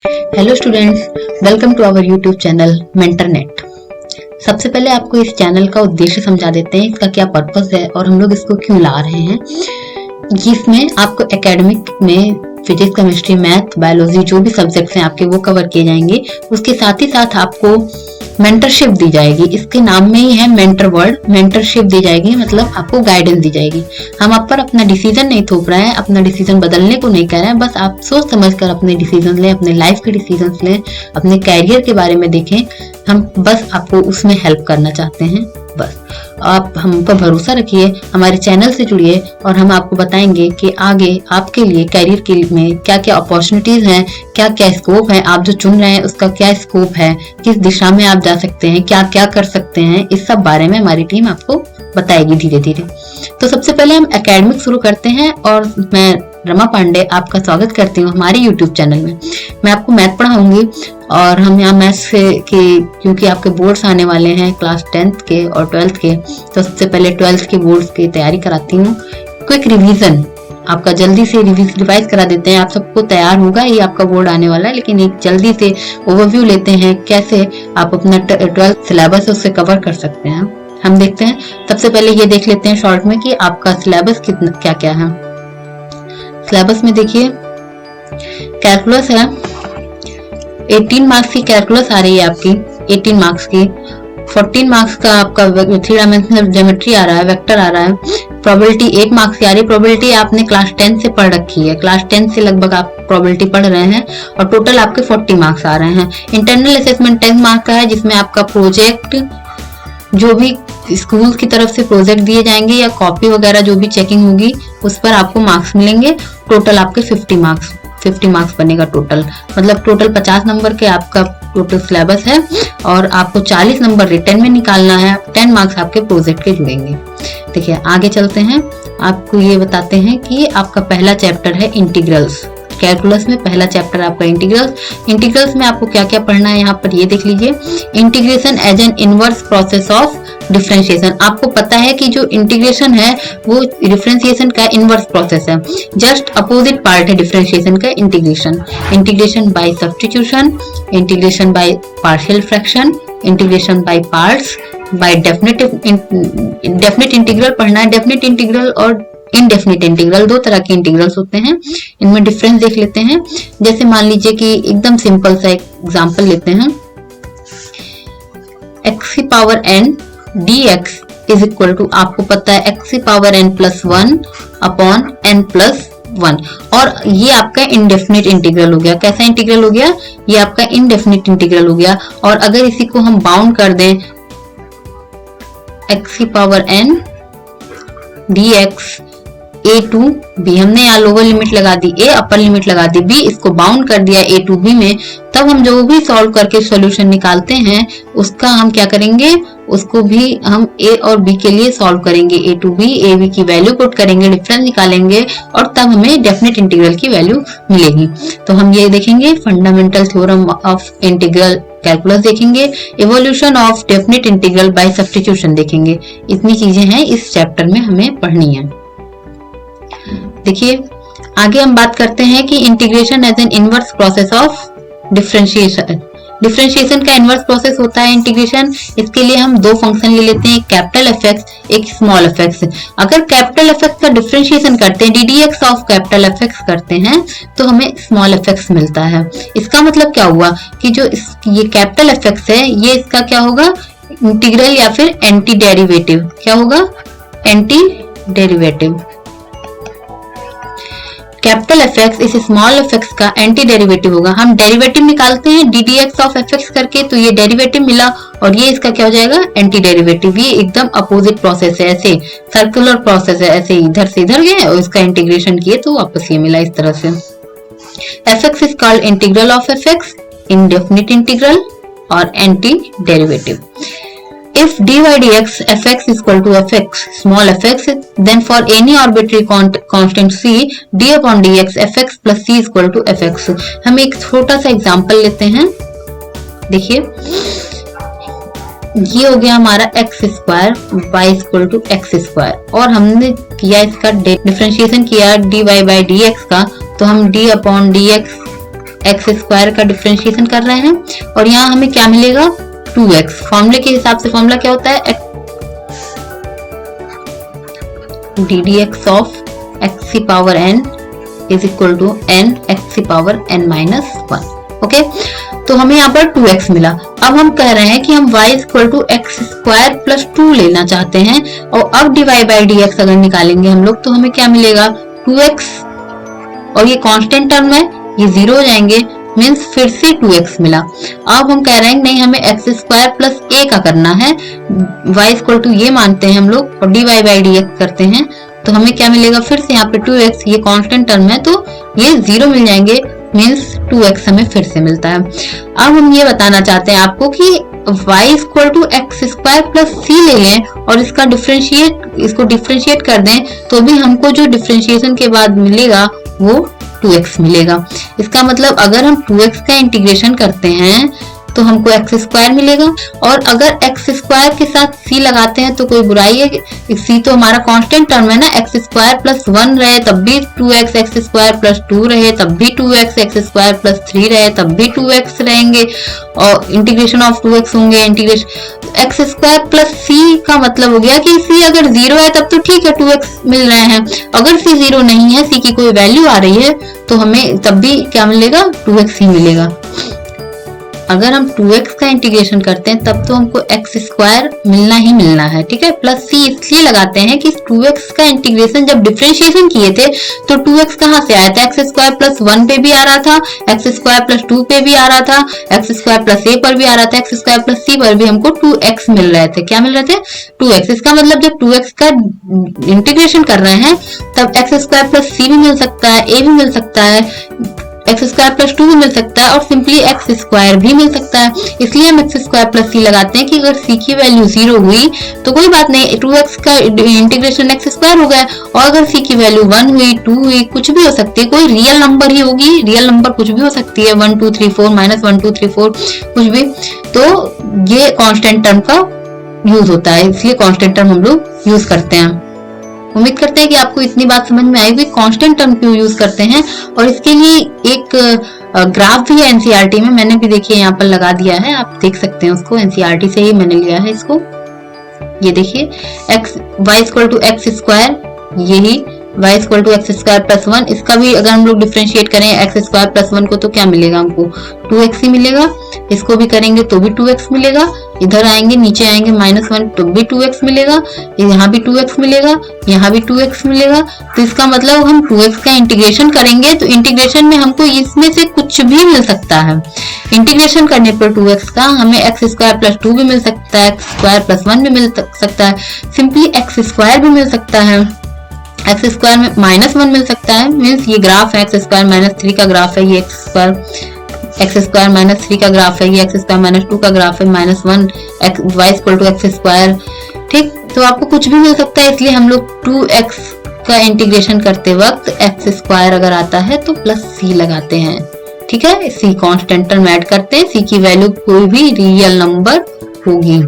Hello students, welcome to our YouTube channel Mentornet. सबसे पहले आपको इस चैनल का उद्देश्य समझा देते हैं, इसका क्या पर्पस है और हम लोग इसको क्यों ला रहे हैं। जिसमें आपको एकेडमिक में फिजिक्स, केमिस्ट्री, मैथ, बायोलॉजी जो भी सब्जेक्ट्स हैं आपके वो कवर किए जाएंगे। उसके साथ ही साथ आपको मेंटरशिप दी जाएगी। इसके नाम में ही है मेंटर वर्ड। मेंटरशिप दी जाएगी मतलब आपको गाइडेंस दी जाएगी। हम आप पर अपना डिसीजन नहीं थोप रहे हैं, अपना डिसीजन बदलने को नहीं कह रहे हैं। बस आप सोच समझ कर अपने डिसीजन लें, अपने लाइफ के डिसीजन लें, अपने कैरियर के बारे में देखें। हम बस आपको उसमें हेल्प करना चाहते हैं। बस आप हम पर भरोसा रखिए, हमारे चैनल से जुड़िए और हम आपको बताएंगे कि आगे आपके लिए कैरियर के में क्या क्या अपॉर्चुनिटीज हैं, क्या क्या स्कोप है। आप जो चुन रहे हैं उसका क्या स्कोप है, किस दिशा में आप जा सकते हैं, क्या क्या कर सकते हैं, इस सब बारे में हमारी टीम आपको बताएगी धीरे धीरे। तो सबसे पहले हम एकेडमिक शुरू करते हैं और मैं रमा पांडे आपका स्वागत करती हूँ हमारे YouTube चैनल में। मैं आपको मैथ पढ़ाऊंगी और हम यहाँ मैथ्स के क्योंकि आपके बोर्ड्स आने वाले हैं क्लास 10th के और 12th के, तो सबसे पहले 12th के बोर्ड्स की तैयारी कराती हूँ। क्विक रिवीजन आपका जल्दी से रिवाइज करा देते हैं। आप सबको तैयार होगा, ये आपका बोर्ड आने वाला है, लेकिन एक जल्दी से ओवरव्यू लेते हैं कैसे आप अपना 12th सिलेबस उससे कवर कर सकते हैं। हम देखते हैं, सबसे पहले ये देख लेते हैं शॉर्ट में कि आपका सिलेबस कितना क्या क्या है। सिलेबस में देखिए कैलकुलस है, 18 मार्क्स की कैलकुलस आ रही है आपकी, 18 मार्क्स की। 14 मार्क्स का आपका 3 डायमेंशनल ज्योमेट्री आ रहा है, वेक्टर आ रहा है। प्रोबेबिलिटी 8 मार्क्स की आ रही है। प्रोबेबिलिटी आपने क्लास 10 से पढ़ रखी है, क्लास 10 से लगभग आप प्रोबेबिलिटी पढ़ रहे हैं और टोटल आपके 40 मार्क्स आ रहे हैं। इंटरनल असेसमेंट 10 मार्क्स का है, जिसमें आपका प्रोजेक्ट जो भी स्कूल की तरफ से प्रोजेक्ट दिए जाएंगे या कॉपी वगैरह जो भी चेकिंग होगी उस पर आपको मार्क्स मिलेंगे। टोटल आपके 50 मार्क्स बनेगा टोटल, मतलब टोटल 50 नंबर के आपका टोटल सिलेबस है और आपको 40 नंबर रिटर्न में निकालना है। 10 मार्क्स आपके प्रोजेक्ट के जुड़ेंगे। देखिए आगे चलते हैं, आपको ये बताते हैं कि आपका पहला चैप्टर है इंटीग्रल्स। कैलकुलस में पहला चैप्टर आपका इंटीग्रल्स में आपको क्या क्या पढ़ना है यहाँ पर ये देख लीजिए। Integration as an inverse process of differentiation. आपको पता है कि जो इंटीग्रेशन है वो डिफरेंशिएशन का इनवर्स प्रोसेस है, जस्ट अपोजिट पार्ट है डिफरेंशिएशन का integration by substitution, integration by partial fraction, integration by parts, by definite integral पढ़ना है। डेफिनेट इंटीग्रल और इनडेफिनेट इंटीग्रल दो तरह के इंटीग्रल्स होते हैं, इनमें डिफरेंस देख लेते हैं। जैसे मान लीजिए कि एकदम सिंपल सा एक एग्जांपल लेते हैं, x की power n dx is equal to, आपको पता है x की power n plus 1 upon n plus 1, और ये आपका इनडेफिनेट इंटीग्रल हो गया। कैसा इंटीग्रल हो गया? ये आपका इनडेफिनेट इंटीग्रल हो गया। और अगर इसी को हम बाउंड कर दें, x की power n dx a to b, हमने यहाँ लोअर लिमिट लगा दी a, अपर लिमिट लगा दी b, इसको बाउंड कर दिया a टू b में। तब हम जो भी सॉल्व करके सॉल्यूशन निकालते हैं उसका हम क्या करेंगे, उसको भी हम a और b के लिए सॉल्व करेंगे। a to b, a b की वैल्यू पुट करेंगे, डिफरेंस निकालेंगे और तब हमें डेफिनेट इंटीग्रल की वैल्यू मिलेगी। तो हम ये देखेंगे fundamental theorem of integral calculus देखेंगे, evolution of definite integral by substitution देखेंगे। इतनी चीजें हैं इस चैप्टर में हमें पढ़नी है। देखिए आगे हम बात करते हैं कि integration as an inverse process of differentiation का इनवर्स प्रोसेस होता है इंटीग्रेशन। इसके लिए हम दो फंक्शन ले लेते हैं, एक कैपिटल एफ एक्स, एक स्मॉल एफ एक्स। अगर कैपिटल एफ एक्स का डिफरेंशिएशन करते हैं, ddx of capital F x करते हैं, तो हमें स्मॉल एफ एक्स मिलता है। इसका मतलब क्या हुआ कि जो ये कैपिटल एफ एक्स है ये इसका क्या होगा, इंटीग्रल या फिर एंटी डेरिवेटिव। क्या होगा? Anti derivative. Capital F x इस स्मॉल एफ एक्स का एंटी डेरिवेटिव होगा। हम डेरिवेटिव निकालते हैं ddx ऑफ एफ एक्स करके, तो ये डेरिवेटिव मिला और ये इसका क्या हो जाएगा, एंटी डेरिवेटिव। ये एकदम अपोजिट प्रोसेस है, ऐसे सर्कुलर प्रोसेस है, ऐसे इधर से इधर गए और इसका इंटीग्रेशन किए तो वापस ये मिला इस तरह से। F x is called integral of f x, indefinite integral और anti derivative. If dy dx fx is equal to fx small fx, then for any arbitrary constant c d upon dx fx plus c is equal to fx। हम एक छोटा सा example लेते हैं। देखिए ये हो गया हमारा x square y equal to x square और हमने किया इसका डिफरेंशिएशन किया dy by dx का, तो हम d upon dx x square का डिफरेंशिएशन कर रहे हैं और यहाँ हमें क्या मिलेगा 2x। फॉर्मूले के हिसाब से फॉर्मूला क्या होता है d d x of x की power n is equal to n x की पावर n माइनस 1। ओके, तो हमें यहाँ पर 2x मिला। अब हम कह रहे हैं कि हम y equal to x square plus 2 लेना चाहते हैं और अब dy बाई डी एक्स अगर निकालेंगे हम लोग तो हमें क्या मिलेगा 2x और ये कांस्टेंट टर्म है, ये 0 हो जाएंगे, मीन्स फिर से 2x मिला। अब हम कह रहे हैं नहीं हमें एक्स स्क्वायर प्लस a का करना है, y इक्वल टू ये मानते हैं हम लोग और dy बाई डी एक्स करते हैं तो हमें क्या मिलेगा फिर से यहाँ पे 2x, ये कांस्टेंट टर्म है तो ये 0 मिल जाएंगे, मीन्स 2x हमें फिर से मिलता है। अब हम ये बताना चाहते हैं आपको कि y equal to x square plus c ले लें और इसको डिफरेंशिएट कर दें तो भी हमको जो डिफरेंशिएशन के बाद मिलेगा वो 2x मिलेगा। इसका मतलब अगर हम 2x का इंटीग्रेशन करते हैं तो हमको एक्स स्क्वायर मिलेगा और अगर एक्स स्क्वायर के साथ c लगाते हैं तो कोई बुराई है? c तो हमारा कांस्टेंट टर्म है ना, एक्स स्क्वायर प्लस 1 रहे तब भी 2x, एक्स स्क्वायर प्लस 2 रहे तब भी 2x, एक्स स्क्वायर प्लस 3 रहे तब भी 2x रहेंगे और इंटीग्रेशन ऑफ 2x होंगे। Integration x square plus c का मतलब हो गया कि c अगर 0 है तब तो ठीक है 2x मिल रहे हैं, अगर c 0 नहीं है, c की कोई वैल्यू आ रही है तो हमें तब भी क्या मिलेगा 2x ही मिलेगा। अगर हम 2x का इंटीग्रेशन करते हैं तब तो हमको एक्स स्क्वायर मिलना ही मिलना है, ठीक है। प्लस c इसलिए लगाते हैं कि 2x का इंटीग्रेशन जब डिफरेंशिएशन किए थे तो 2x कहाँ से आया था, एक्स स्क्वायर प्लस 1 पे भी आ रहा था, एक्स स्क्वायर प्लस 2 पे भी आ रहा था, एक्स स्क्वायर प्लस a पर भी आ रहा था, एक्स स्क्वायर प्लस c पर भी हमको 2x मिल रहे थे। क्या मिल रहे थे 2x। इसका मतलब जब 2x का इंटीग्रेशन कर रहे हैं तब एक्स स्क्वायर प्लस c भी मिल सकता है, a भी मिल सकता है, एक्स स्क्वायर प्लस 2 भी मिल सकता है और सिंपली एक्स स्क्वायर भी मिल सकता है। इसलिए हम एक्स स्क्वायर प्लस c लगाते हैं कि अगर c की वैल्यू 0 हुई तो कोई बात नहीं, 2x का इंटीग्रेशन एक्स स्क्वायर हो गया और अगर c की वैल्यू 1 हुई, 2 हुई, कुछ भी हो सकती है, कोई रियल नंबर ही होगी, रियल नंबर कुछ भी हो सकती है, 1 2 3 4 माइनस 1 2 3 4 कुछ भी, तो ये कांस्टेंट टर्म का यूज होता है, इसलिए कांस्टेंट टर्म हम लोग यूज करते हैं। उम्मीद करते हैं कि आपको इतनी बात समझ में आई होगी कांस्टेंट टर्म क्यों यूज करते हैं। और इसके लिए एक ग्राफ भी है एनसीईआरटी में, मैंने भी देखिए यहाँ पर लगा दिया है, आप देख सकते हैं उसको, एनसीईआरटी से ही मैंने लिया है इसको। ये देखिए x y equal to x square, यही y equal to x square plus 1, इसका भी अगर हम लोग डिफरेंशिएट करें एक्स स्क्वायर प्लस 1 को तो क्या मिलेगा हमको 2x ही मिलेगा। इसको भी करेंगे तो भी 2x मिलेगा, इधर आएंगे नीचे आएंगे -1 तो भी 2x मिलेगा, यहाँ भी 2x मिलेगा, यहाँ भी 2x मिलेगा। तो इसका मतलब हम 2x का इंटीग्रेशन करेंगे तो इंटीग्रेशन में हमको इसमें से कुछ भी मिल सकता है। इंटीग्रेशन करने पर 2x का हमें एक्स स्क्वायर प्लस 2 भी मिल सकता है, एक्स स्क्वायर प्लस 1 भी मिल सकता है, सिंपली एक्स स्क्वायर भी मिल सकता है, एक्स स्क्वायर में -1 मिल सकता है। मीन्स ये ग्राफ है एक्स स्क्वायर -3 का ग्राफ है, ये एक्स स्क्वायर -3 का ग्राफ है, ये एक्स स्क्वायर -2 का ग्राफ है, -1 y equal to x square, ठीक। तो आपको कुछ भी मिल सकता है, इसलिए हम लोग 2x का इंटीग्रेशन करते वक्त एक्स स्क्वायर अगर आता है तो प्लस c लगाते हैं, ठीक है। c कांस्टेंट टर्म ऐड करते हैं, c की वैल्यू कोई भी रियल नंबर होगी,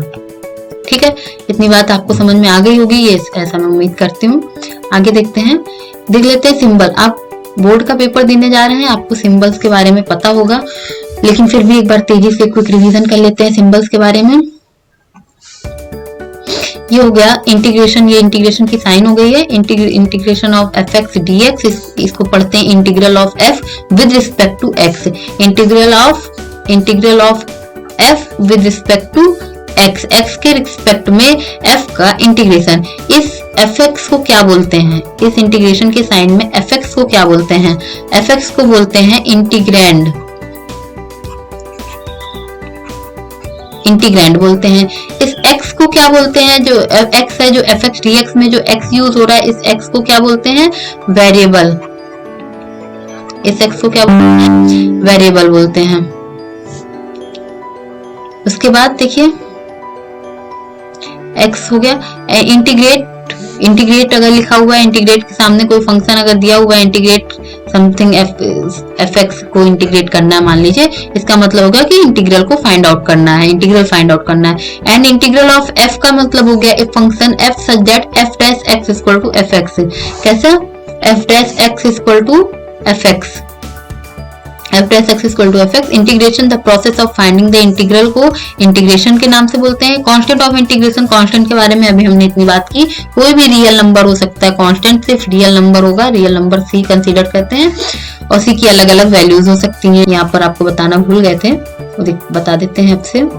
ठीक है। इतनी बात आपको समझ में आ गई होगी, ये ऐसा मैं उम्मीद करती हूँ। आगे देखते हैं, देख लेते हैं सिंबल। आप बोर्ड का पेपर देने जा रहे हैं, आपको सिंबल्स के बारे में पता होगा, लेकिन फिर भी एक बार तेजी से क्विक रिवीजन कर लेते हैं सिंबल्स के बारे में। ये हो गया इंटीग्रेशन, ये इंटीग्रेशन की साइन हो गई है, integration of f x d x, इसको पढ़ते हैं integral of f with respect to x, integral of f with respect to x, x के रिस्पेक्ट में एफ का इंटीग्रेशन। इस एफ एक्स को क्या बोलते हैं, इस इंटीग्रेशन के साइन में एफ एक्स को क्या बोलते हैं, एफ एक्स को बोलते हैं इंटीग्रैंड, इंटीग्रैंड बोलते हैं। इस x को क्या बोलते हैं, जो x है, जो एफ एक्स डी एक्स में जो x यूज हो रहा है, इस x को क्या बोलते हैं वेरिएबल, इस x को क्या बोलते हैं वेरिएबल बोलते हैं। उसके बाद देखिए x हो गया, इंटीग्रेट अगर लिखा हुआ है, इंटीग्रेट के सामने कोई फंक्शन अगर दिया हुआ है, इंटीग्रेट समथिंग एफ एक्स को इंटीग्रेट करना है मान लीजिए, इसका मतलब होगा कि इंटीग्रल को फाइंड आउट करना है, इंटीग्रल फाइंड आउट करना है। एंड इंटीग्रल ऑफ एफ का मतलब हो गया a function f such that f dash x equal to f x. कैसा, f dash x equal to f x, f(x equal to fx). Integration the process of finding the integral को integration के नाम से बोलते हैं। Constant of integration, constant के बारे में अभी हमने इतनी बात की, कोई भी रियल नंबर हो सकता है कांस्टेंट, सिर्फ रियल नंबर होगा, रियल नंबर c कंसीडर करते हैं और c की अलग अलग वैल्यूज हो सकती हैं। यहाँ पर आपको बताना भूल गए थे, तो बता देते हैं आपसे।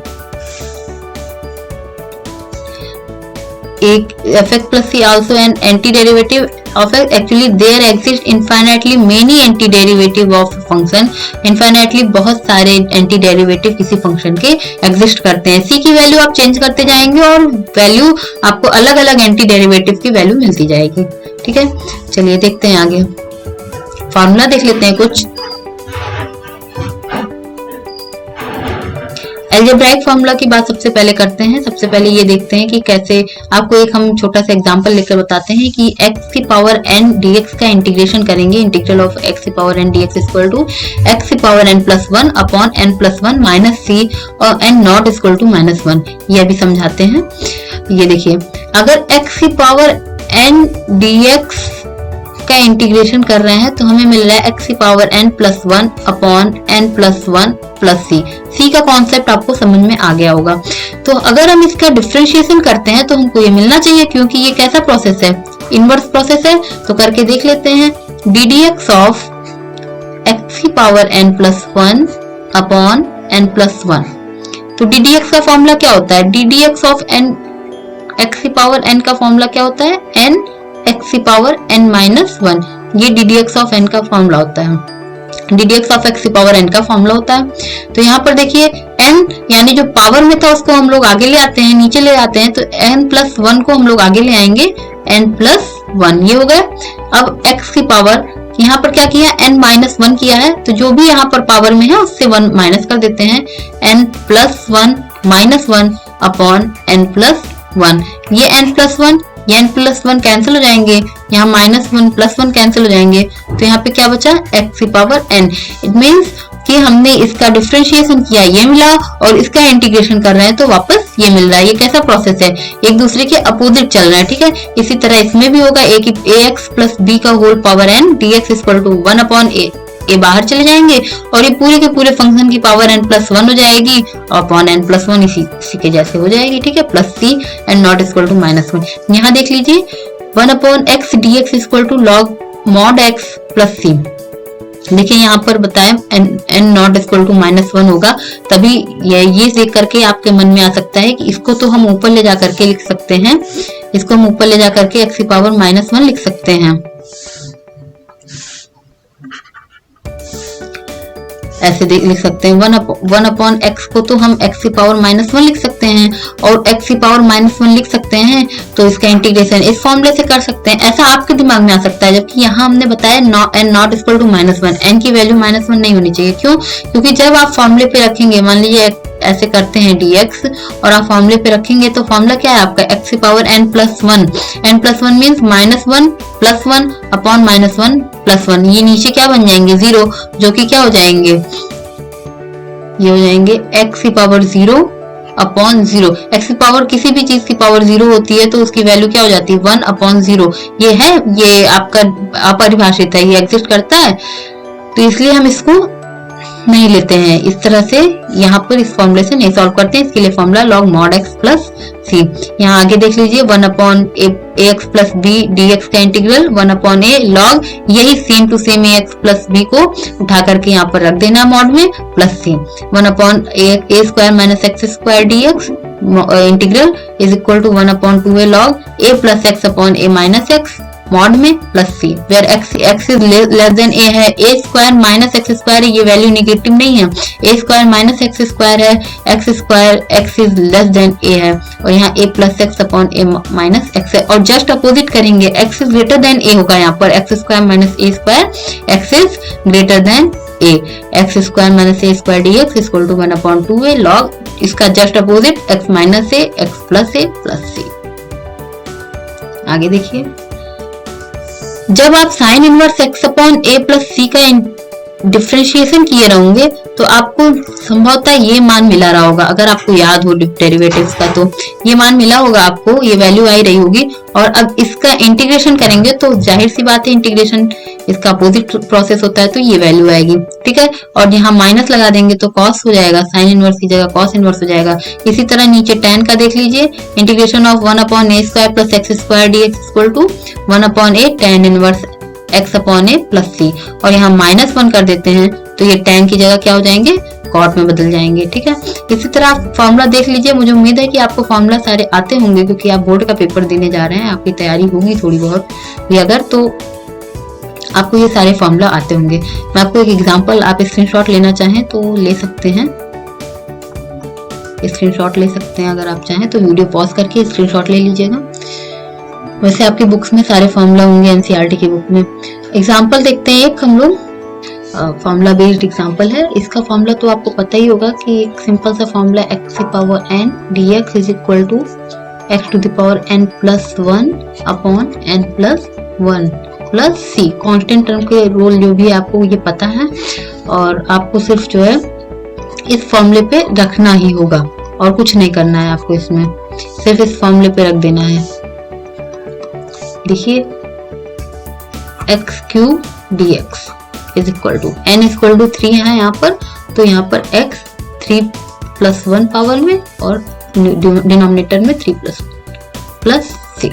एक fx plus c also an antiderivative of x. Actually there exist infinitely many antiderivative of function. Infinitely बहुत सारे antiderivative किसी फंक्शन के एग्जिस्ट करते हैं। c की वैल्यू आप चेंज करते जाएंगे और वैल्यू आपको अलग अलग एंटीडेरिवेटिव की वैल्यू मिलती जाएगी। ठीक है, चलिए देखते हैं आगे, फॉर्मूला देख लेते हैं कुछ। एल्जेब्राइक फॉर्मूला की बात सबसे पहले करते हैं। सबसे पहले ये देखते हैं कि कैसे, आपको एक हम छोटा सा एग्जांपल लेकर बताते हैं कि x की पावर n dx का इंटीग्रेशन करेंगे। इंटीग्रल ऑफ x की power n dx equal to x की power n plus 1 upon n plus 1 minus c और n not equal to minus 1। ये अभी समझाते हैं। ये देखिए, अगर x की पावर n dx का इंटीग्रेशन कर रहे हैं तो हमें मिल रहा है x की power n plus 1 upon n plus 1 plus c का कॉन्सेप्ट आपको समझ में आ गया होगा। तो अगर हम इसका डिफरेंशिएशन करते हैं तो हमको ये मिलना चाहिए, क्योंकि ये कैसा प्रोसेस है, इनवर्स प्रोसेस है। तो करके देख लेते हैं, ddx ऑफ x की power n plus 1 upon n plus 1। तो ddx का फॉर्मूला क्या होता है, ddx ऑफ n x की पावर n का फॉर्मूला क्या होता है, n x की पावर n माइनस 1। ये ddx ऑफ n का फॉर्मूला होता है, ddx ऑफ x की पावर n का फॉर्मूला होता है। तो यहाँ पर देखिए n यानी जो पावर में था उसको हम लोग आगे ले आते हैं, नीचे ले आते हैं, तो n प्लस 1 को हम लोग आगे ले आएंगे, n प्लस 1 ये हो गया। अब x की पावर यहाँ पर क्या किया, n माइनस 1 किया है, तो जो भी यहाँ पर पावर में है उससे 1 माइनस कर देते हैं, n plus 1 minus 1 upon n plus 1। ये n प्लस 1 ये n प्लस 1 कैंसिल हो जाएंगे, यहाँ माइनस 1 प्लस 1 कैंसिल हो जाएंगे, तो यहाँ पे क्या बचा, x की पावर n। इट मीन्स कि हमने इसका डिफरेंशिएशन किया, ये मिला, और इसका इंटीग्रेशन कर रहे हैं तो वापस ये मिल रहा है। ये कैसा प्रोसेस है, एक दूसरे के अपोजिट चल रहा है। ठीक है, इसी तरह इसमें भी होगा, ax प्लस b का whole power n dx equal to 1 upon a बाहर चले जाएंगे और ये पूरे के पूरे फंक्शन की पावर n प्लस 1 हो जाएगी अपॉन n प्लस 1 इसी के जैसे हो जाएगी। ठीक है, plus c and not equal to minus 1। यहाँ देख लीजिए 1 upon x dx equal to log mod x plus c। देखिए यहाँ पर बताया n not equal to minus 1 होगा, तभी ये देख करके आपके मन में आ सकता है कि इसको तो हम ऊपर ले जा करके लिख सकते हैं, इसको हम ऊपर ले जा करके x की पावर माइनस 1 लिख सकते हैं। ऐसे लिख सकते हैं, 1 अपॉन x को तो हम x की पावर माइनस 1 लिख सकते हैं और x की पावर माइनस 1 लिख सकते हैं, तो इसका इंटीग्रेशन इस फॉर्मूले से कर सकते हैं। ऐसा आपके दिमाग में आ सकता है, जबकि यहाँ हमने बताया n not equal to minus 1, n की वैल्यू माइनस 1 नहीं होनी चाहिए। क्यों, क्योंकि जब आप फॉर्मूले पे रखेंगे, मान लीजिए ऐसे करते हैं dx और आप फॉर्मूले पे रखेंगे, तो फॉर्मूला क्या है आपका, x की power n plus 1। n plus 1 means minus 1 plus 1 upon minus 1 plus 1। ये नीचे क्या बन जाएंगे, 0, जो कि क्या हो जाएंगे, ये हो जाएंगे x की पावर 0 अपॉन 0। x की पावर किसी भी चीज की पावर 0 होती है तो उसकी वैल्यू क्या हो जाती है, 1 अपॉन 0। ये है, ये आपका अपरिभाषित है, ये एग्जिस्ट करता है, तो इसलिए हम इसको नहीं लेते हैं। इस तरह से यहाँ पर इस फॉर्मूले से नहीं सॉल्व करते हैं, इसके लिए formula log mod x plus c। यहाँ आगे देख लीजिए 1 upon ax plus b dx का इंटीग्रल 1 अपॉन a लॉग, यही same to same ax plus b को उठा करके यहाँ पर रख देना मॉड में, plus c। 1 upon a square minus x square dx integral is equal to 1 upon 2a log a plus x upon a minus x mod में plus c, where x is less than a है, a square minus x square है, ये value negative नहीं है, a square minus x square है, x square x is less than a है, और यहाँ a plus x upon a minus x है, और जस्ट अपोजिट करेंगे, x is greater than a होगा यहाँ पर, x square minus a square, x is greater than a, x square minus a square dx equal to 1 upon 2a log, इसका just opposite x minus a x plus a plus c। आगे देखिए, जब आप sine inverse x upon a plus c का differentiation किए रहोगे तो आपको संभवतः ये मान मिला रहा होगा, अगर आपको याद हो डेरिवेटिव्स का तो ये मान मिला होगा आपको, ये वैल्यू आई रही होगी। और अब इसका इंटीग्रेशन करेंगे तो जाहिर सी बात है इंटीग्रेशन इसका अपोजिट प्रोसेस होता है, तो ये वैल्यू आएगी, ठीक है। और यहाँ माइनस लगा देंगे तो कॉस हो जाएगा, साइन इनवर्स की जगह कॉस इनवर्स हो जाएगा। इसी तरह नीचे tan का देख लीजिए, integration of 1/a² + x² dx equal to 1/a tan inverse x/a + c। और यहाँ -1 कर देते हैं तो ये tan की जगह क्या हो जाएंगे, कॉट में बदल जाएंगे, ठीक है। इसी तरह आप फॉर्मूला देख लीजिए, मुझे उम्मीद है कि आपको फॉर्मूला सारे आते होंगे क्योंकि आप बोर्ड का पेपर देने जा रहे हैं, आपकी तैयारी होगी थोड़ी बहुत भी अगर, तो आपको ये सारे फॉर्मूला आते होंगे। मैं आपको एक एग्जांपल, आप स्क्रीनशॉट लेना चाहें तो ले सकते हैं, स्क्रीनशॉट ले सकते हैं अगर आप चाहें तो वीडियो पॉज करके स्क्रीनशॉट ले लीजिएगा। वैसे आपकी बुक्स में सारे फॉर्मूला होंगे, एनसीईआरटी की बुक में। एग्जांपल देखते हैं एक हम लोग, फॉर्मूला बेस्ड एग्जांपल है। इसका फॉर्मूला तो आपको पता ही होगा कि एक सिंपल सा formula x⁴n dx is equal to x⁴n + 1 upon n + 1 plus c। Constant term के रोल जो भी आपको ये पता है, और आपको सिर्फ जो है इस फॉर्मूले पे रखना ही होगा और कुछ नहीं करना है आपको, इसमें सिर्फ इस फॉर्मूले पे रख देना है। देखिए x³ dx is equal to n equal to 3 है यहाँ पर, तो यहाँ पर x 3 + 1 पावर में और डिनोमिनेटर में 3 + 1 plus c।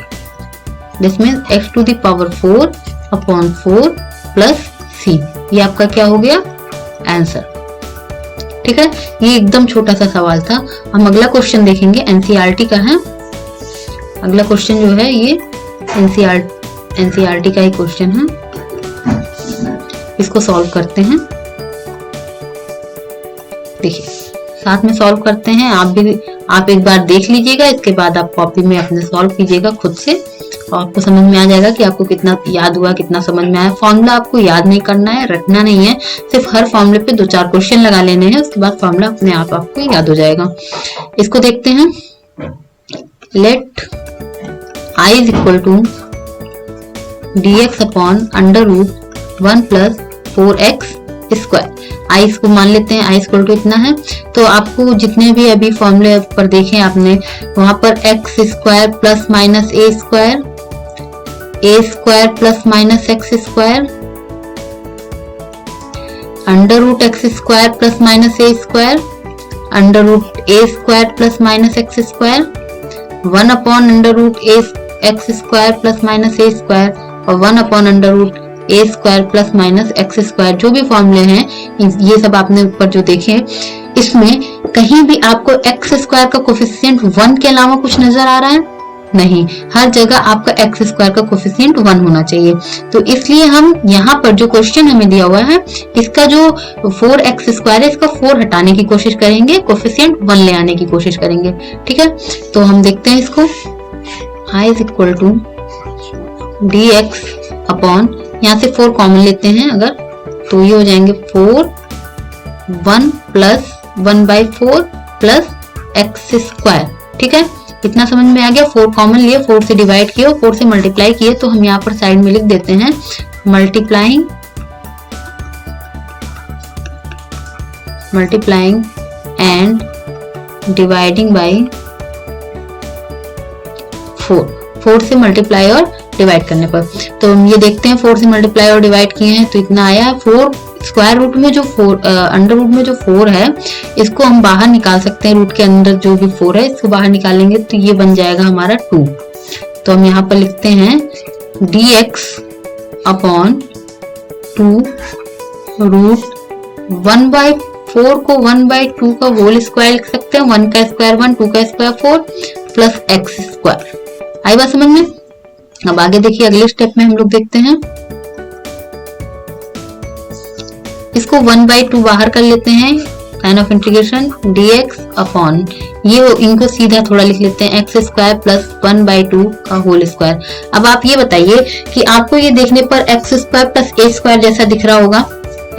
This means x⁴ 4/4 plus c। ये आपका क्या हो गया, आंसर, ठीक है। ये एकदम छोटा सा सवाल था। हम अगला क्वेश्चन देखेंगे, एनसीईआरटी का है अगला क्वेश्चन जो है, ये एनसीईआरटी का ही क्वेश्चन है। इसको सॉल्व करते हैं, देखिए साथ में सॉल्व करते हैं। आप एक बार देख लीजिएगा, इसके बाद आप कॉपी में अपने सॉल्व कीजिएगा खुद से, और आपको समझ में आ जाएगा कि आपको कितना याद हुआ, कितना समझ में आया। फॉर्मूला आपको याद नहीं करना है, रटना नहीं है, सिर्फ हर फॉर्मूले पे 2-4 क्वेश्चन लगा लेने हैं, उसके बाद फॉर्मूला अपने आप आपको याद हो जाएगा। इसको देखते हैं, let i is equal to dx upon √1 + 4x²। i इसको मान लेते हैं, i इक्वल टू इतना है। तो आपको जितने भी अभी फॉर्मूले पर देखे आपने, वहां पर x² ± a² a² ± x² √x² √x² √a² ± x², 1/√a x² ± a² और 1/√a² ± x²। जो भी फॉर्मूले हैं ये सब आपने ऊपर जो देखे, इसमें कहीं भी आपको x² का कोफिशिएंट 1 के अलावा कुछ नजर आ रहा है नहीं, हर जगह आपका x² का कोफिशिएंट 1 होना चाहिए। तो इसलिए हम यहाँ पर जो क्वेश्चन हमें दिया हुआ है, इसका जो 4x² है, इसका 4 हटाने की कोशिश करेंगे, कोफिशिएंट 1 ले आने की कोशिश करेंगे, ठीक है। तो हम देखते हैं इसको, i is equal to dx upon, यहाँ से 4 कॉमन लेते हैं अगर, तो ये हो जाएंगे 4 1 + 1/4 प्लस x², ठीक है। इतना समझ में आ गया। 4 कॉमन लिए, 4 से डिवाइड किए, 4 से मल्टीप्लाई किए, तो हम यहाँ पर साइड में लिख देते हैं मल्टीप्लाइंग एंड डिवाइडिंग बाई 4 से मल्टीप्लाई और डिवाइड करने पर। तो हम ये देखते हैं 4 से मल्टीप्लाई और डिवाइड किए हैं तो इतना आया। 4 स्क्वायर रूट में जो 4 अंडर रूट में जो 4 है, इसको हम बाहर निकाल सकते हैं। रूट के अंदर जो भी 4 है इसको बाहर निकालेंगे तो ये बन जाएगा हमारा 2। तो हम यहाँ पर लिखते हैं dx अपॉन 2 रूट 1/4 को 1/2 का होल स्क्वायर लिख सकते हैं। 1 का स्क्वायर 1, 2 का स्क्वायर 4 प्लस x²। आई बात समझ में? अब आगे देखिए, अगले स्टेप में हम लोग देखते हैं, इसको 1/2 बाहर कर लेते हैं। Sign of integration dx upon, ये इनको सीधा थोड़ा लिख लेते हैं x² प्लस 1/2 का होल स्क्वायर। अब आप ये बताइए कि आपको ये देखने पर x² प्लस a² जैसा दिख रहा होगा।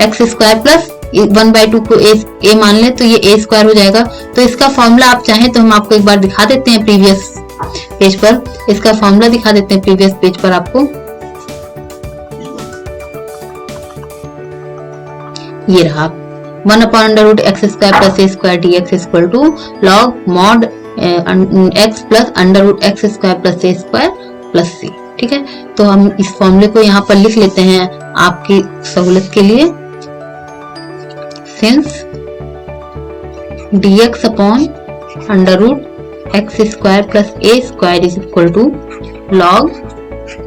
x² प्लस 1/2 को a मान ले तो ये a² हो जाएगा। तो इसका फॉर्मूला आप चाहें तो हम आपको एक बार दिखा देते हैं प्रीवियस पेज पर। इसका फॉर्मूला दिखा देते हैं प्रीवियस पेज पर आपको। ये रहा 1 upon under root x square plus a square d x equal to log mod x plus under root x square plus a square plus c. ठीक है, तो हम इस फॉर्मूले को यहाँ पर लिख लेते हैं आपकी सहूलियत के लिए। Since dx upon under root x square plus a square is equal to log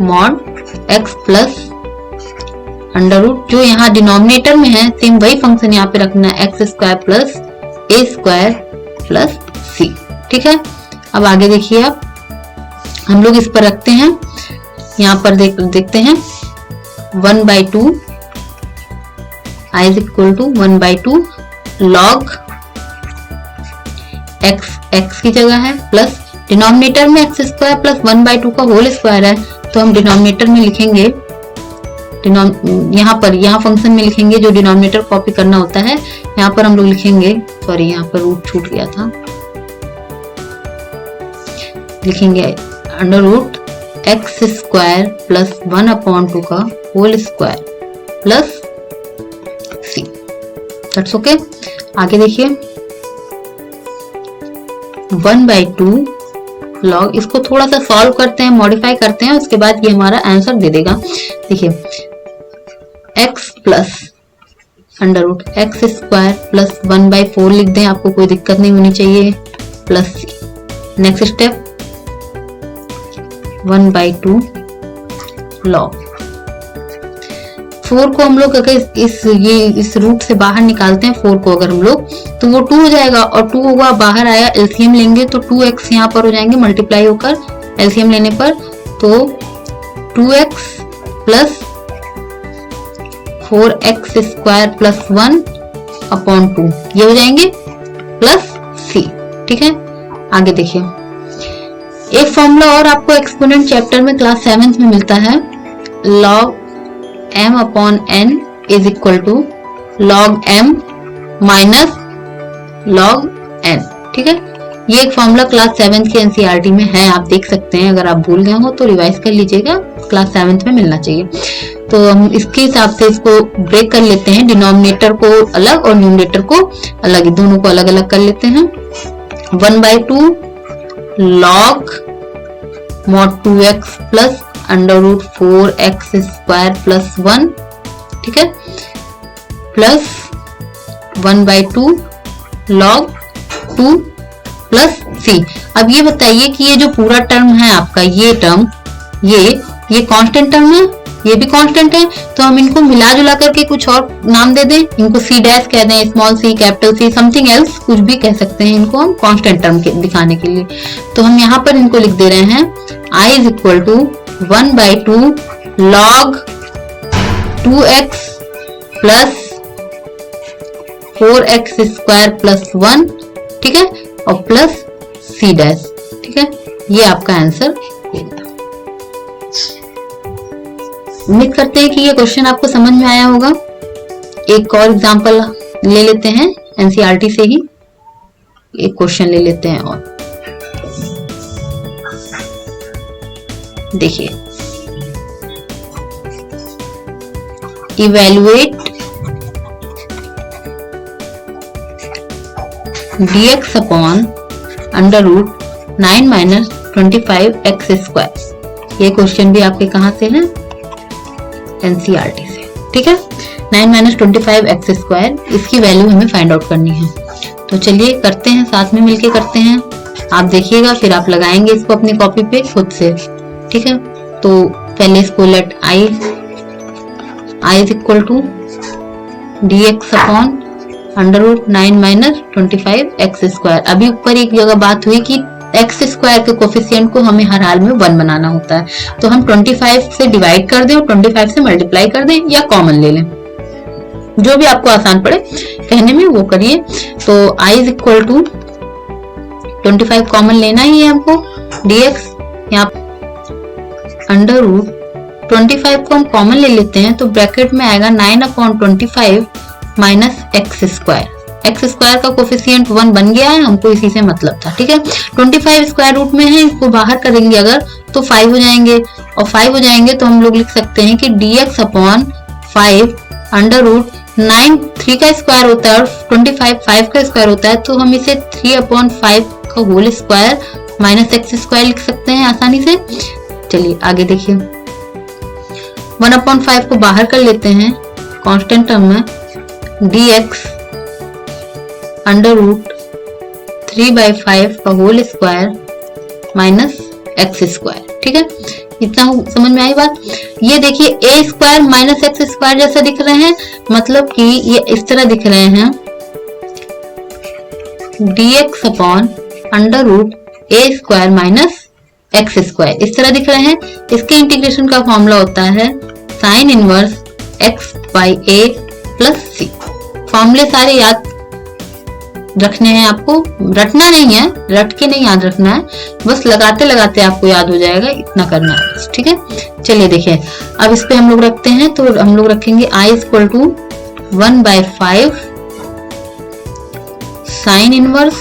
mod x plus under root, जो यहाँ डिनोमिनेटर में है सेम वही फंक्शन यहाँ पे रखना है, x square plus a square plus c. ठीक है, अब आगे देखिए आप, हम लोग इस पर रखते हैं, यहाँ पर देखते हैं 1/2 i is equal to 1/2 log x की जगह है प्लस डिनोमिनेटर में एक्स स्क्वायर प्लस 1/2 का होल स्क्वायर है, तो हम डिनोमिनेटर में लिखेंगे, यहाँ फंक्शन में लिखेंगे, जो डिनोमिनेटर कॉपी करना होता है यहाँ पर हम लोग लिखेंगे, सॉरी यहाँ पर रूट छूट गया था, लिखेंगे under root x square plus 1/2 का whole square plus c. That's okay. आगे देखिए 1/2 लॉग, इसको थोड़ा सा सॉल्व करते हैं, मॉडिफाई करते हैं, उसके बाद ये हमारा आंसर दे देगा। देखिए x plus under root x square plus 1/4 लिख दें, आपको कोई दिक्कत नहीं होनी चाहिए, plus c. Next step 1/2 log 4 को हम लोग अगर इस रूट से बाहर निकालते हैं 4 को अगर हम लोग, तो वो 2 हो जाएगा, और 2 होगा बाहर आया, एलसीएम लेंगे तो 2x यहाँ पर हो जाएंगे मल्टीप्लाई होकर, एलसीएम लेने पर तो 2x plus 4x square plus 1/2 ये हो जाएंगे प्लस सी। ठीक है, आगे देखिए एक फॉर्मूला और आपको एक्सपोनेंट चैप्टर में क्लास 7th में मिलता है, log m upon n is equal to log m minus log n। ठीक है, ये एक फॉर्मूला क्लास 7th की एनसीईआरटी में है, आप देख सकते हैं, अगर आप भूल गए हो तो रिवाइज कर लीजिएगा, क्लास 7th में मिलना चाहिए। तो हम इसके हिसाब से इसको ब्रेक कर लेते हैं, डिनोमिनेटर को अलग और न्यूमरेटर को अलग, दोनों को अलग अलग कर लेते हैं। 1/2 log mod 2x plus under root 4x square plus 1। ठीक है, प्लस 1/2 लॉग 2 प्लस सी। अब ये बताइए कि ये जो पूरा टर्म है आपका, ये टर्म ये कांस्टेंट टर्म है, ये भी कांस्टेंट है, तो हम इनको मिला जुला करके कुछ और नाम दे दें, इनको सी डैश कह दें, small C, capital C, something else, कुछ भी कह सकते हैं इनको हम कांस्टेंट टर्म के दिखाने के लिए। तो हम यहाँ पर इनको लिख दे रहे हैं i is equal to 1/2 log 2x plus 4x square plus 1। ठीक है, और प्लस सी डैश। ठीक है, ये आपका आंसर होगा। उम्मीद करते हैं कि ये क्वेश्चन आपको समझ में आया होगा। एक और एग्जांपल ले लेते हैं, एनसीईआरटी से ही एक क्वेश्चन ले लेते हैं और देखिए, evaluate dx upon under root 9 minus 25x square. ये क्वेश्चन भी आपके कहां से है, एनसीईआरटी से। ठीक है, 9 माइनस 25x स्क्वायर, इसकी वैल्यू हमें फाइंड आउट करनी है। तो चलिए करते हैं, साथ में मिलके करते हैं, आप देखिएगा फिर आप लगाएंगे इसको अपनी कॉपी पे खुद से। ठीक है, तो पहले इसको let i is equal to dx upon under root 9 minus 25x square. अभी ऊपर एक जगह बात हुई कि x स्क्वायर के कोफिशिएंट को हमें हर हाल में 1 बनाना होता है, तो हम 25 से डिवाइड कर दें और 25 से मल्टीप्लाई कर दें या कॉमन ले लें, जो भी आपको आसान पड़े कहने में वो करिए। तो i is equal to 25 common लेना ही है हमको, dx यहाँ अंडर रूट 25 को हम कॉमन ले लेते हैं, तो ब्रैकेट में आएगा 9/25 minus x square. X square का कोफिशिएंट 1 बन गया है, हमको इसी से मतलब था। ठीक है, 25 स्क्वायर रूट में है, इसको बाहर करेंगे अगर तो 5 हो जाएंगे, और 5 हो जाएंगे तो हम लोग लिख सकते हैं कि dx अपॉन 5 अंडर रूट 9 3 का स्क्वायर होता है और 25 5 का स्क्वायर होता है, तो हम इसे 3/5 का whole square minus x square लिख सकते हैं आसानी से। चलिए आगे देखिए, 1/5 को बाहर कर लेते हैं कांस्टेंट टर्म में, dx अंडर रूट 3/5 का whole square minus x square. ठीक है, इतना समझ में आई बात। ये देखिए a square minus x square जैसा दिख रहे हैं, मतलब कि ये इस तरह दिख रहे हैं, dx upon under root a square minus x square, इस तरह दिख रहे हैं। इसके इंटीग्रेशन का फॉर्मूला होता है sine inverse x by a plus c. फॉर्मूले सारे याद रखने हैं आपको, रटना नहीं है, रट के नहीं याद रखना है, बस लगाते लगाते आपको याद हो जाएगा, इतना करना है। ठीक है, चलिए देखिए अब इस पे हम लोग रखते हैं, तो हम लोग रखेंगे i equal to 1/5 sine inverse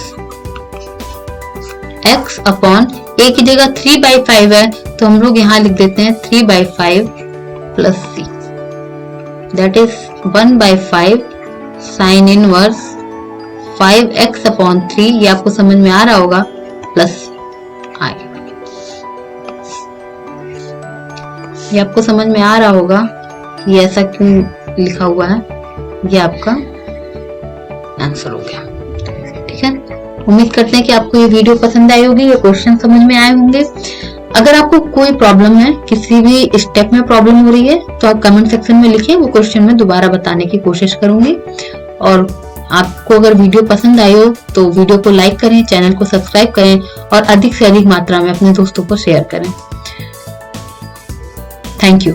x upon a की जगह 3/5 है, तो हम लोग यहाँ लिख देते हैं 3/5 plus c, that is 1/5 sine inverse 5x upon 3, ये आपको समझ में आ रहा होगा, प्लस i, ये आपको समझ में आ रहा होगा कि ऐसा क्यों लिखा हुआ है, ये आपका आंसर हो गया। ठीक है, उम्मीद करते हैं कि आपको ये वीडियो पसंद आई होगी, ये क्वेश्चन समझ में आए होंगे। अगर आपको कोई प्रॉब्लम है, किसी भी स्टेप में प्रॉब्लम हो रही है, तो आप कमेंट सेक्शन में लिखिए, वो क्वेश्चन मैं दोबारा बताने की कोशिश करूंगी। और आपको अगर वीडियो पसंद आई हो तो वीडियो को लाइक करें, चैनल को सब्सक्राइब करें और अधिक से अधिक मात्रा में अपने दोस्तों को शेयर करें। Thank you.